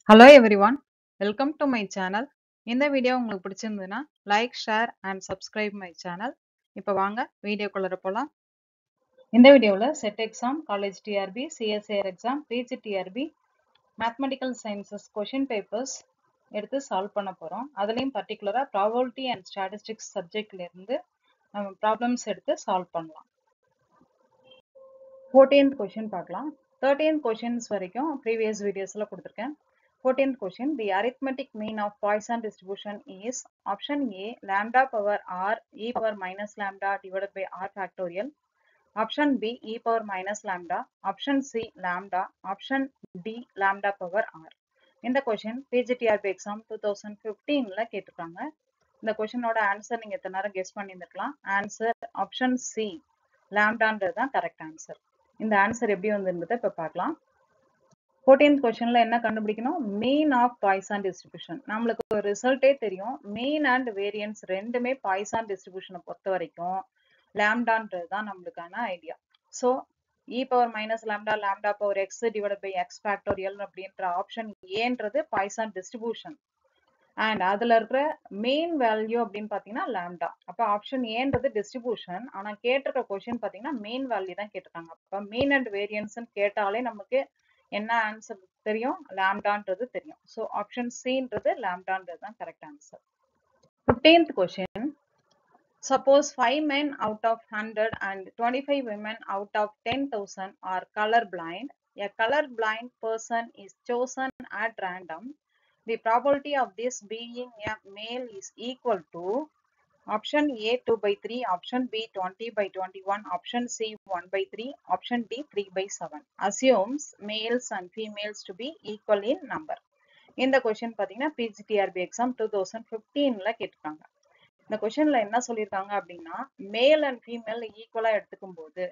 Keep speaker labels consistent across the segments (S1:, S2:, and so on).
S1: Hello everyone, welcome to my channel. இந்த video உங்களுக்கு பிடிச்சிருந்ததுன்னா like, share and subscribe my channel. இப்போ வாங்க வீடியோக்குள்ள போலாம். இந்த வீடியோவில் SET exam, college TRB, CSIR exam, PG TRB, mathematical sciences question papers எடுத்து சால்வ் பண்ண போகிறோம். அதுலேயும் பர்டிகுலராக ப்ராபபிலிட்டி அண்ட் ஸ்டாட்டிஸ்டிக்ஸ் சப்ஜெக்ட்லேருந்து நம்ம ப்ராப்ளம்ஸ் எடுத்து சால்வ் பண்ணலாம். 14th கொஷின் பார்க்கலாம். 13th கொஷின்ஸ் வரைக்கும் ப்ரீவியஸ் வீடியோஸில் கொடுத்துருக்கேன். 14th question, the arithmetic mean of Poisson distribution is option A, lambda power r e power minus lambda divided by r factorial, option B, e power minus lambda, option C, lambda, option D, lambda power r. இந்த question PGTRB exam 2015ல கேட்டிருக்காங்க. இந்த questionோட answer நீங்க எத்தனை நேரம் guess பண்ணியிருந்திருக்கலாம். Answer option C, லாம்டான்றது தான் correct answer. இந்த answer எப்படி வந்திருந்ததை இப்போ பார்க்கலாம். 14th கொஸ்டின்ல என்ன கண்டுபிடிக்கணும்? Mean of Poisson distribution. நம்மளுக்கு ஒரு ரிசல்ட்டே தெரியும். மீன் அண்ட் வேரியன்ஸ் ரெண்டுமே பாய்சான் டிஸ்ட்ரிபியூஷனை பொறுத்த வரைக்கும் லாம்டான்றது தான் நம்மளுக்கான idea. So e power minus lambda, lambda power x divide by x factorial அப்படின்ற ஆப்ஷன் ஏன்றது பாய்சான் டிஸ்ட்ரிபியூஷன். அண்ட் அதுல இருக்கிற மெயின் வேல்யூ அப்படின்னு பாத்தீங்கன்னா லாம்டா. அப்ப ஆப்ஷன் ஏன்றது டிஸ்ட்ரிபியூஷன். ஆனா கேட்டிருக்க கொஸ்டின் பாத்தீங்கன்னா மெயின் வேல்யூ தான் கேட்டிருக்காங்க. அப்ப மீன் அண்ட் வேரியன்ஸ் கேட்டாலே நமக்கு என்ன ஆன்சர் தெரியும்? லாம்டான்றது தெரியும். ஸோ ஆப்ஷன் சின்றது லாம்டான்றது தான் correct answer. 15th question, suppose 5 men out of 100 and 25 women out of 10,000 are color blind. A color blind person is chosen at random. The probability of this being a male is equal to option A 2 by 3, option B 20 by 21, option C 1 by 3, option D 3 by 7. Assumes males and females to be equal in number. இந்த question பார்த்தீங்கன்னா PGTRB exam 2015ல கேட்டிருக்காங்க. இந்த கொஸ்டின்ல என்ன சொல்லியிருக்காங்க அப்படின்னா, male and female ஈக்குவலா எடுத்துக்கும் போது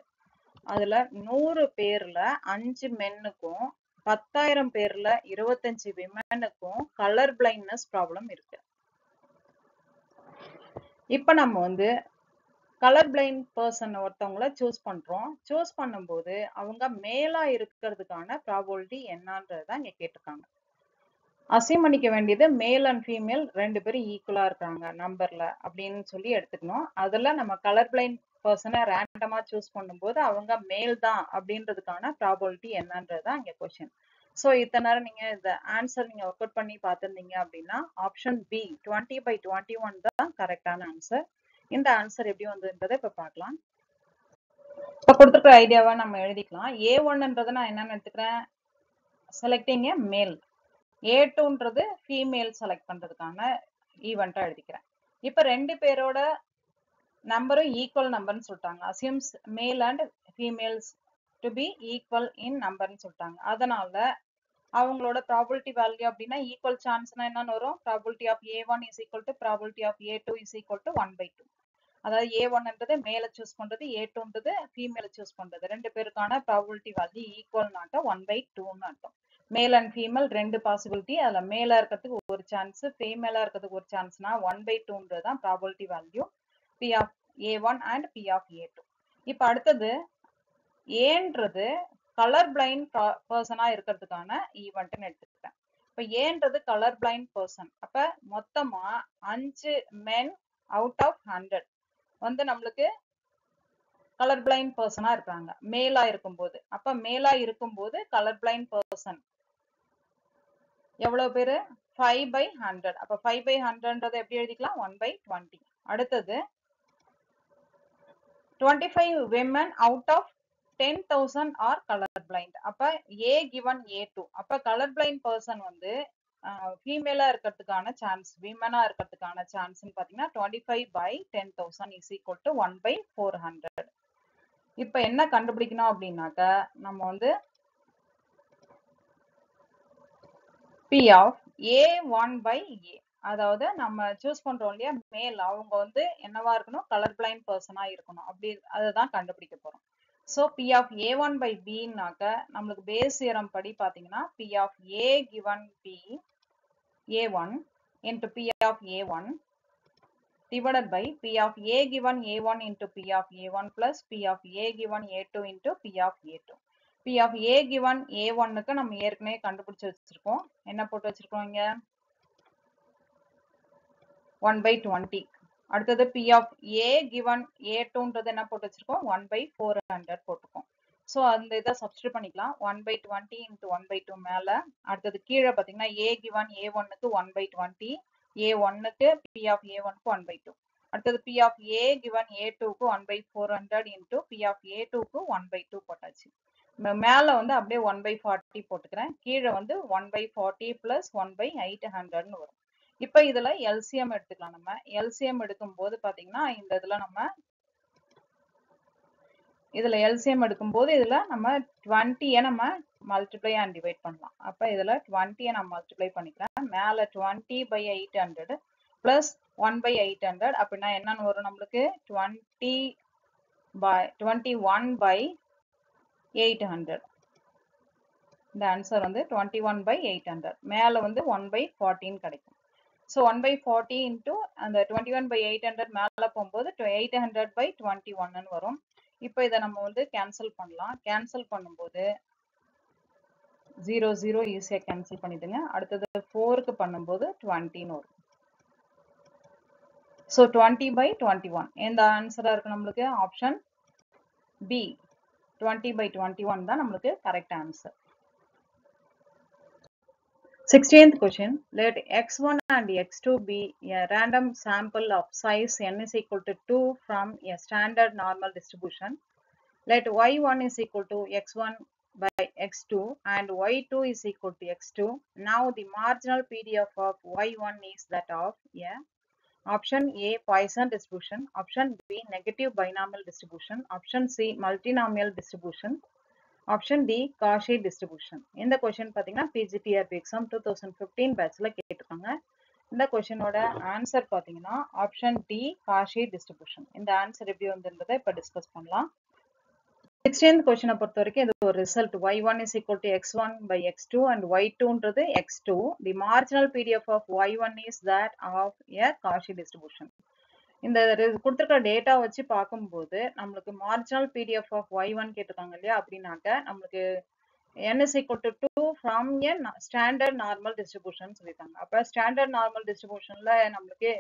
S1: அதுல 100 பேர்ல 5 மென்னுக்கும் 10,000 பேர்ல 25 விமனுக்கும் கலர் பிளைண்ட்னஸ் ப்ராப்ளம் இருக்கு. இப்ப நம்ம வந்து கலர் பிளைண்ட் பர்சன் ஒருத்தவங்கள சூஸ் பண்றோம். சூஸ் பண்ணும்போது அவங்க மேலா இருக்கிறதுக்கான ப்ராபபிலிட்டி என்னன்றதுதான் இங்க கேட்டிருக்காங்க. அசியூம் பண்ணிக்க வேண்டியது மேல் அண்ட் ஃபீமேல் ரெண்டு பேரும் ஈக்குவலா இருக்காங்க நம்பர்ல அப்படின்னு சொல்லி எடுத்துக்கணும். அதுல நம்ம கலர் பிளைண்ட் பர்சனை ரேண்டமா சூஸ் பண்ணும்போது அவங்க மேல் தான் அப்படின்றதுக்கான ப்ராபபிலிட்டி என்னன்றதுதான் இங்க கொஸ்டின். ஸோ இத்தனை நேரம் நீங்க இந்த ஆன்சர் நீங்க ஒர்க் அவுட் பண்ணி பார்த்துருந்தீங்க அப்படின்னா ஆப்ஷன் பி 20 by 21 தான் கரெக்டான ஆன்சர். இந்த ஆன்சர் எப்படி வந்ததுன்றதை இப்ப பார்க்கலாம். இப்ப கொடுத்துருக்க ஐடியாவா நம்ம எழுதிக்கலாம். A1ன்றது நான் என்னன்னு எடுத்துக்கிறேன்? செலக்டிங் ஏ மேல். A2ன்றது ஃபீமேல் செலக்ட் பண்றதுக்கான ஈவெண்டா எழுதிக்கிறேன். இப்ப ரெண்டு பேரோட நம்பரும் ஈக்குவல் நம்பர்னு சொல்லிட்டாங்க. Assumes male and females to be equal in நம்பர்னு சொல்லிட்டாங்க. அதனால அவங்களோட ப்ராபபிலிட்டி வேல்யூ அப்படின்னா ஈக்குவல் சான்ஸ்னா என்னன்னு வரும்? Probability of A1 is equal to probability of A2 is equal to 1/2. அதாவது A1ன்றது மேல சூஸ் பண்றது, A2ன்றது ஃபீமேல சூஸ் பண்றது. ரெண்டு பேருக்கான ப்ராபபிலிட்டி வேல்யூ ஈக்குவல் நாட்டம் 1/2ன்னு அர்த்தம். மேல் அண்ட் ஃபீமேல் ரெண்டு பாசிபிலிட்டி. அதுல மேலா இருக்கிறதுக்கு ஒரு சான்ஸ், ஃபீமேலா இருக்கிறதுக்கு ஒரு சான்ஸ்னா 1/2ன்றது தான் probability value P of A1 and P of A2. இப்ப அடுத்தது ஏன்றது கலர் பிளைண்ட் பர்சனா இருக்கிறதுக்கான ஈவெண்ட்னு எடுத்துக்கிட்டேன். இப்ப ஏன்றது கலர் பிளைண்ட் பர்சன். அப்ப மொத்தமா 5 மென் அவுட் ஆஃப் 100 வந்து நம்மளுக்கு கலர் பிளைண்ட் பர்சனா இருக்காங்க மேலா இருக்கும்போது. அப்ப மேலா இருக்கும்போது கலர் பிளைண்ட் பர்சன் எவ்வளவு பேரு? 5/100. அப்ப 5/100ன்றதை எப்படி எழுதிக்கலாம்? 1/20. அடுத்தது 25 women out of 10,000 are color blind. அப்ப A given A2. அப்ப கலர் பிளைண்ட் பர்சன் வந்து ஃபீமேலா இருக்கிறதுக்கான சான்ஸ், விமனா இருக்கிறதுக்கான சான்ஸ் பாத்தீங்கன்னா 25/10,000 இஸ் ஈக்குவல் டு 1/400. இப்ப என்ன கண்டுபிடிக்கணும் அப்படின்னாக்க நம்ம வந்து P ஆஃப் A1/A, அதாவது நம்ம சூஸ் பண்றோம் இல்லையா மேல், அவங்க வந்து என்னவா இருக்கணும்? கலர் பிளைண்ட் பர்சனா இருக்கணும். அப்படி அதுதான் கண்டுபிடிக்க போறோம். ஸோ P ஆஃப் A1/Bனாக்க நம்மளுக்கு பேஸ் தியரம் படி பாத்தீங்கன்னா P of A given B A1 into P of A1 divided by P of A given A1 into P of A1 plus P of A given A2 into P of A2. P of A given A1க்கு நம்ம ஏற்கனவே கண்டுபிடிச்சு வச்சிருக்கோம். என்ன போட்டு வச்சிருக்கோம் இங்க 1/20. அடுத்தது P of A given A2ன்றது என்ன போட்டு வச்சிருக்கோம் 1/400 போட்டுக்கோம். ஸோ அந்த இதை சப்ஸ்டியூட் பண்ணிக்கலாம் 1/20 into 1/2 மேல. அடுத்தது கீழே பார்த்தீங்கன்னா A given A1க்கு 1/20, A1க்கு P of A1க்கு 1/2. அடுத்தது P of A given A2க்கு 1/400 into P of A2க்கு 1/2 போட்டாச்சு. மேல வந்து அப்படியே 1/40 போட்டுக்கிறேன். கீழே வந்து 1/40 plus 1/800ன்னு வரும். இப்போ இதுல எல்சிஎம் எடுத்துக்கலாம். நம்ம எல்சிஎம் எடுக்கும்போது பாத்தீங்கன்னா இந்த இதுல எல்சிஎம் எடுக்கும்போது இதுல நம்ம 20 நம்ம மல்டிப்ளை அண்ட் டிவைட் பண்ணலாம். அப்ப இதுல 20 நான் மல்டிப்ளை பண்ணிக்கிறேன். மேல 20/800 பிளஸ் 1/800 அப்படின்னா என்னன்னு வரும் நம்மளுக்கு 21/800. இந்த ஆன்சர் வந்து 21/800. மேல வந்து 1/14 கிடைக்கும். ஸோ 1/40 into அந்த 21/800 மேல போகும்போது 800/21 வரும். இப்போ இதை நம்ம வந்து கேன்சல் பண்ணலாம். கேன்சல் பண்ணும்போது 0 0 ஈஸியாக கேன்சல் பண்ணிடுங்க. அடுத்தது 4க்கு பண்ணும்போது 20ன்னு வரும். ஸோ 20/21 எந்த ஆன்சராக இருக்கு நம்மளுக்கு ஆப்ஷன் பி 20/21 தான் நம்மளுக்கு correct answer. 16th question. Let x1 and x2 be a random sample of size n is equal to 2 from a standard normal distribution. Let y1 is equal to x1 by x2 and y2 is equal to x2. Now the marginal PDF of y1 is that of a option A Poisson distribution, option B negative binomial distribution, option C multinomial distribution, option D Cauchy distribution. இந்த question பார்த்தீங்கன்னா PG TRB exam 2015 பேட்ச்ல கேட்டிருக்காங்க. இந்த கொஸ்டினோட answer பார்த்தீங்கன்னா option D Cauchy distribution. இந்த answer எப்படி வந்துன்றதை இப்போ டிஸ்கஸ் பண்ணலாம். 16th கொஸ்டினை பொறுத்த வரைக்கும் இது ஒரு result y1 is equal to x1 by x2 and y2ன்றது x2. The marginal PDF of y1 is that of a Cauchy distribution. இந்த கொடுத்துருக்க டேட்டா வச்சு பார்க்கும்போது நம்மளுக்கு மார்ஜினல் பிடிஎஃப் ஆஃப் y1 கேட்டிருக்காங்க இல்லையா, அப்படின்னாக்க நம்மளுக்கு n is equal to 2 from a standard normal distribution சொல்லியிருக்காங்க. அப்போ ஸ்டாண்டர்ட் நார்மல் டிஸ்ட்ரிபியூஷன்ல நம்மளுக்கு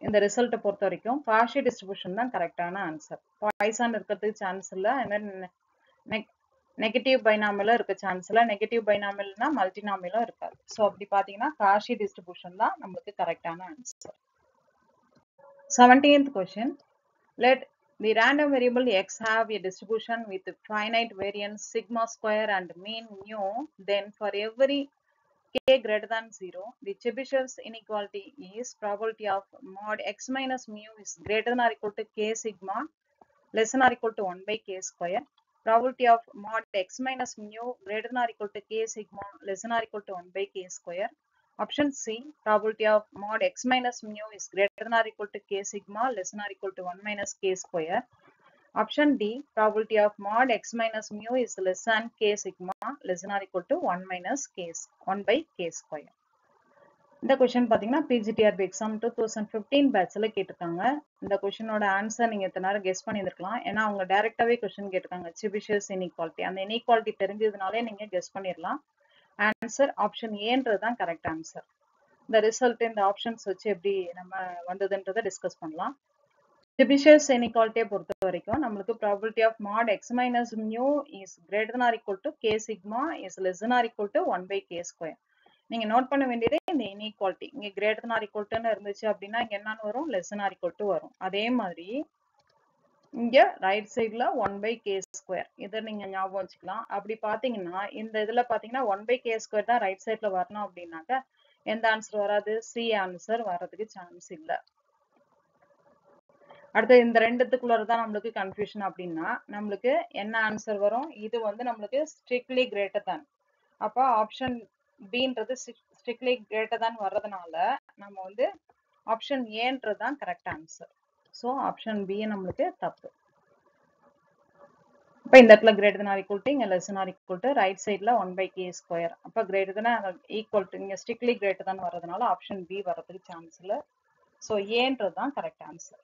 S1: இந்த ரிசல்ட்டை பொறுத்த வரைக்கும் காஷி டிஸ்ட்ரிபியூஷன் தான் கரெக்டான ஆன்சர். பாய்சான் இருக்கிறதுக்கு சான்ஸ் இல்லை. நெகட்டிவ் பைனாமியலும் இருக்க சான்ஸ் இல்லை. நெகட்டிவ் பைனாமியல்னா மல்டினாமியலும் இருக்காது. ஸோ அப்படி பார்த்தீங்கன்னா காஷி டிஸ்ட்ரிபியூஷன் தான் நம்மளுக்கு கரெக்டான answer. 17th question. Let the random variable x have a distribution with finite variance sigma square and mean mu. Then for every k greater than 0, the Chebyshev's inequality is probability of mod x minus mu is greater than or equal to k sigma less than or equal to 1 by k square. Probability of mod x minus mu greater than or equal to k sigma less than or equal to 1 by k square. Option C, probability of mod x minus mu is greater than or equal to k sigma less than or equal to 1 minus k square. Option D, probability of mod x minus mu is less than k sigma less than or equal to 1 minus k 1 by k square. இந்த question பார்த்தீங்கன்னா PG TRB exam 2015 பேட்ச்ல கேட்டிருக்காங்க. இந்த கொஸ்டினோட answer நீங்க இத்தனை நேரம் guess பண்ணியிருக்கலாம். ஏன்னா அவங்க டைரக்டாவே கொஸ்டின் கேட்டிருக்காங்க செபிஷியஸ் இன்இக்வாலிட்டி. அந்த இன்இக்வாலிட்டி தெரிஞ்சதுனாலே நீங்க கெஸ் பண்ணிடலாம். ஆன்சர் ஆப்ஷன் ஏன்றது தான் கரெக்ட் ஆன்சர். இந்த ரிசல்ட் இந்த ஆப்ஷன்ஸ் வச்சு எப்படி நம்ம வந்ததுன்றதை டிஸ்கஸ் பண்ணலாம். செபிஷியஸ் இன்இக்வாலிட்டியை பொறுத்த வரைக்கும் நம்மளுக்கு probability of mod x minus mu is greater than or equal to k sigma is less than or equal to 1 by k square. நீங்க நோட் பண்ண வேண்டியது இந்த இன்இக்வாலிட்டி இங்க greater than or equal to இருந்துச்சு அப்படின்னா இங்க என்னன்னு வரும் less than or equal to வரும். அதே மாதிரி இங்க ரைட் சைட்ல 1 by k square இதை நீங்க ஞாபகம் வச்சுக்கலாம். அப்படி பாத்தீங்கன்னா இந்த இதுல பாத்தீங்கன்னா 1 by k square தான் ரைட் சைட்ல வரணும் அப்படின்னாக்க எந்த ஆன்சர் வராது, சி ஆன்சர் வர்றதுக்கு சான்ஸ் இல்லை. அடுத்து இந்த ரெண்டுத்துக்குள்ளதான் நம்மளுக்கு கன்ஃபியூஷன் அப்படின்னா நம்மளுக்கு என்ன ஆன்சர் வரும், இது வந்து நம்மளுக்கு ஸ்ட்ரிக்ட்லி கிரேட்டர் தான். அப்போ ஆப்ஷன் பின்றது ஸ்ட்ரிக்ட்லி கிரேட்டர் தான் வர்றதுனால நம்ம வந்து ஆப்ஷன் ஏன்றது தான் correct answer. So option B நம்மளுக்கு தப்பு. இப்போ இந்த இடத்துல greater than or equal to இங்க less than or equal to right சைட்ல 1 by k ஸ்கொயர். அப்போ கிரேட்டர் than ஈக்குவல் டு இங்க ஸ்ட்ரிக்ட்லி கிரேட்டர் தான் வர்றதுனால ஆப்ஷன் பி வர்றதுக்கு சான்ஸ் இல்லை. ஸோ ஏன்றது தான் correct answer.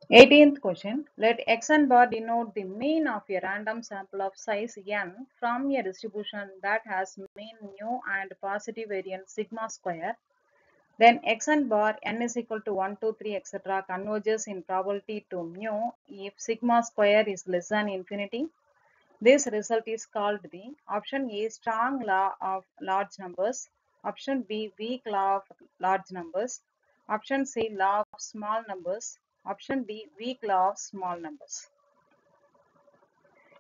S1: 18th question. Let x and bar denote the mean of a random sample of size n from a distribution that has mean mu and positive variance sigma square. Then x and bar n is equal to 1, 2, 3, etc. converges in probability to mu if sigma square is less than infinity. This result is called the option A strong law of large numbers, option B weak law of large numbers, option C law of small numbers, option D weak law of small numbers.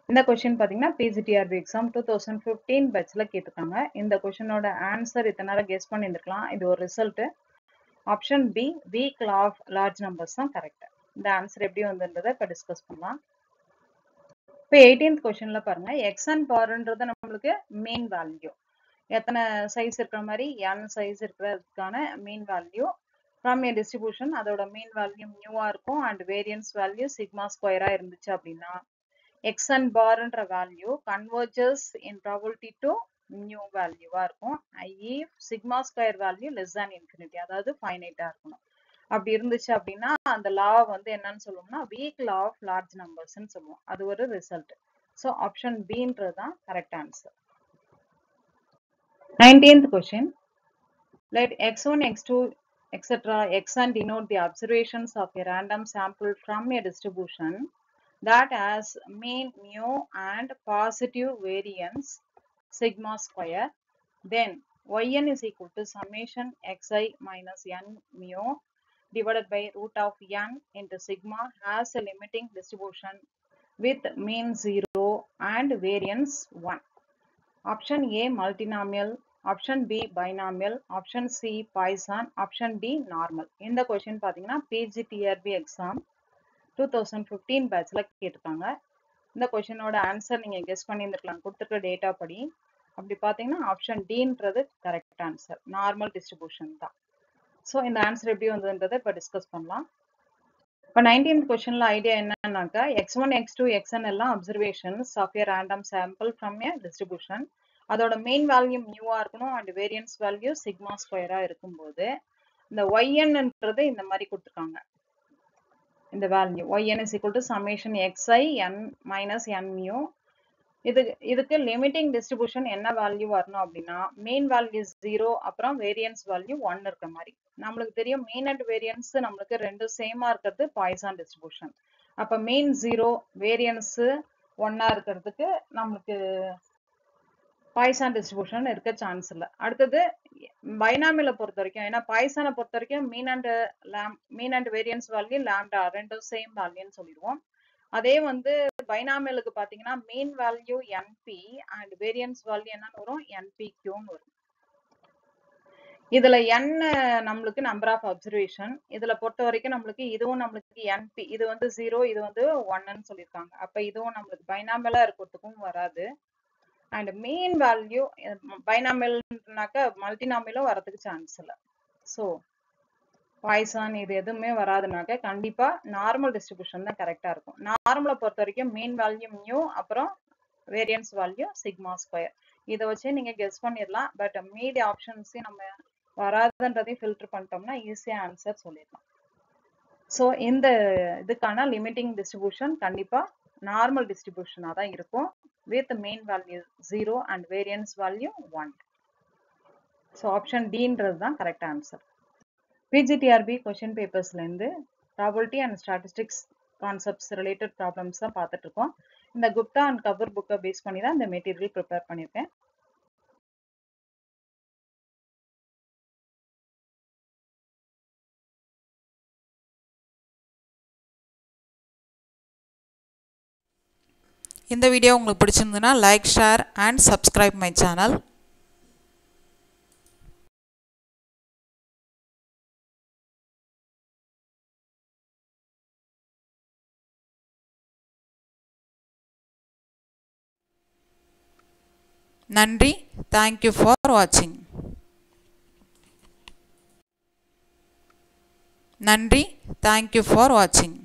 S1: இந்த question பாத்தீங்கன்னா PGTRB exam 2015 பேட்ச்ல கேட்டிருக்காங்க. இந்த கொஸ்டினோட answer இத்தனை நேரம் guess பண்ணியிருந்திருக்கலாம். இது ஒரு result. Option B weak law of large numbers தான் கரெக்ட். இந்த ஆன்சர் எப்படி வந்துன்றதை இப்போ டிஸ்கஸ் பண்ணலாம். இப்போ 18th கொஸ்டின்ல பாருங்க, எக்ஸ் அண்ட் பார்ன்றது நம்மளுக்கு மீன் வேல்யூ, எத்தனை சைஸ் இருக்கிற மாதிரி n சைஸ் இருக்கிறதுக்கான mean value from a distribution, அதோட மீன் வேல்யூ நியூவா இருக்கும் அண்ட் வேரியன்ஸ் வேல்யூ சிக்மா ஸ்கொயரா இருந்துச்சு அப்படின்னா எக்ஸ் அண்ட் பார்ன்ற value converges in probability to mu வேல்யூவா இருக்கும். If sigma square value less than infinity, அதாவது ஃபைனைட்டா இருக்கணும். அப்படி இருந்துச்சு அப்படின்னா அந்த லா வந்து என்னன்னு சொல்லுவோம்னா வீக் லா ஆஃப் லார்ஜ் நம்பர்ஸ்ன்னு சொல்லுவோம். அது ஒரு ரிசல்ட். ஸோ ஆப்ஷன் பின்றது தான் correct answer. 19th question. Let x1, x2, etc. xn denote the observations of a random sample from a distribution that has mean mu and positive variance sigma square. Then yn is equal to summation xi minus n mu divided by root of n into sigma has a limiting distribution with mean 0 and variance 1. Option A multinomial, option B binomial, option C Poisson, option D normal. இந்த question பாத்தீங்கன்னா PGTRB exam 2015 பேட்ச்ல கேட்டிருக்காங்க. இந்த கொஸ்டினோட answer நீங்க guess பண்ணியிருந்திருக்கலாம் கொடுத்துருக்க data படி. அப்படி பாத்தீங்கன்னா ஆப்ஷன் டின்றது கரெக்ட் ஆன்சர், நார்மல் டிஸ்ட்ரிபியூஷன் தான். ஸோ இந்த ஆன்சர் எப்படி வந்ததுன்றதை இப்போ டிஸ்கஸ் பண்ணலாம். இப்போ 19th கொஸ்டின்ல ஐடியா என்னன்னாக்கா x1, x2, xn எல்லாம் observations of a random sample from a distribution, அதோட மெயின் வேல்யூ மியூவா இருக்கணும் அண்ட் வேரியன்ஸ் வேல்யூ சிக்மா ஸ்கொயரா இருக்கும்போது இந்த ஒய்என்ன்றது இந்த மாதிரி கொடுத்துருக்காங்க. இந்த value yn is equal to summation xi n minus n mu. இதுக்கு லிமிட்டிங் டிஸ்ட்ரிபியூஷன் என்ன வேல்யூ வரணும் அப்படின்னா மெயின் வேல்யூ 0 அப்புறம் வேரியன்ஸ் வேல்யூ 1 இருக்க மாதிரி. நம்மளுக்கு தெரியும் மீன் அண்ட் வேரியன்ஸ் நம்மளுக்கு ரெண்டும் சேமா இருக்கிறது பாய்சான் டிஸ்ட்ரிபியூஷன். அப்ப மீன் 0 வேரியன்ஸ் 1 இருக்கிறதுக்கு நம்மளுக்கு பாய்சான் டிஸ்ட்ரிபியூஷன் இருக்க சான்ஸ் இல்லை. அடுத்தது பைனாமியலை பொறுத்த வரைக்கும், ஏன்னா பாய்சானை பொறுத்த வரைக்கும் மீன் அண்ட் வேரியன்ஸ் வேல்யூ லாம்டா ரெண்டும் சேம் வேல்யூன்னு சொல்லிடுவோம். அதே வந்து பைனாமியலுக்கு பாத்தீங்கன்னா mean value NP and variance value என்னன்னு வரும் NPQன்னு வரும். இதுல n நம்மளுக்கு நம்பர் ஆஃப் அப்சர்வேஷன், இதுல பொறுத்த வரைக்கும் நம்மளுக்கு இதுவும் நம்மளுக்கு NP, இது வந்து 0 இது வந்து 1ன்னு சொல்லியிருக்காங்க. அப்ப இதுவும் நம்மளுக்கு பைனாமியலா இருக்கிறதுக்கும் வராது. அண்ட் மீன் வேல்யூ பைனாமியல்னாக்க மல்டினாமியலும் வரதுக்கு சான்ஸ் இல்லை. ஸோ பாய்சான் இது எதுவுமே வராதுனாக்க கண்டிப்பா நார்மல் டிஸ்ட்ரிபியூஷன் தான் கரெக்டா இருக்கும். நார்மலை பொறுத்த வரைக்கும் மீன் வேல்யூ மியூ அப்புறம் வேரியன்ஸ் வேல்யூ சிக்மா ஸ்கொயர், இதை வச்சு நீங்க கெஸ் பண்ணிடலாம். பட் மீதி ஆப்ஷன்ஸையும் நம்ம வராதுன்றதையும் ஃபில்டர் பண்ணிட்டோம்னா ஈஸியா ஆன்சர் சொல்லிடலாம். ஸோ இந்த இதுக்கான லிமிட்டிங் டிஸ்ட்ரிபியூஷன் கண்டிப்பா நார்மல் டிஸ்ட்ரிபியூஷனா தான் இருக்கும் with mean value 0 and variance value 1. So option D ன்றது தான் correct answer. PGTRB question papersல இருந்து probability and statistics concepts related problems தான் பார்த்துட்டு இருக்கோம். இந்த குப்தா and கபூர் புக்கை பேஸ் பண்ணி தான் இந்த மெட்டீரியல் ப்ரிப்பேர் பண்ணியிருக்கேன்.
S2: இந்த வீடியோ உங்களுக்கு பிடிச்சிருந்ததுன்னா like, share and subscribe my channel. நன்றி. தேங்க்யூ ஃபார் வாட்சிங். நன்றி. தேங்க்யூ ஃபார் வாட்சிங்.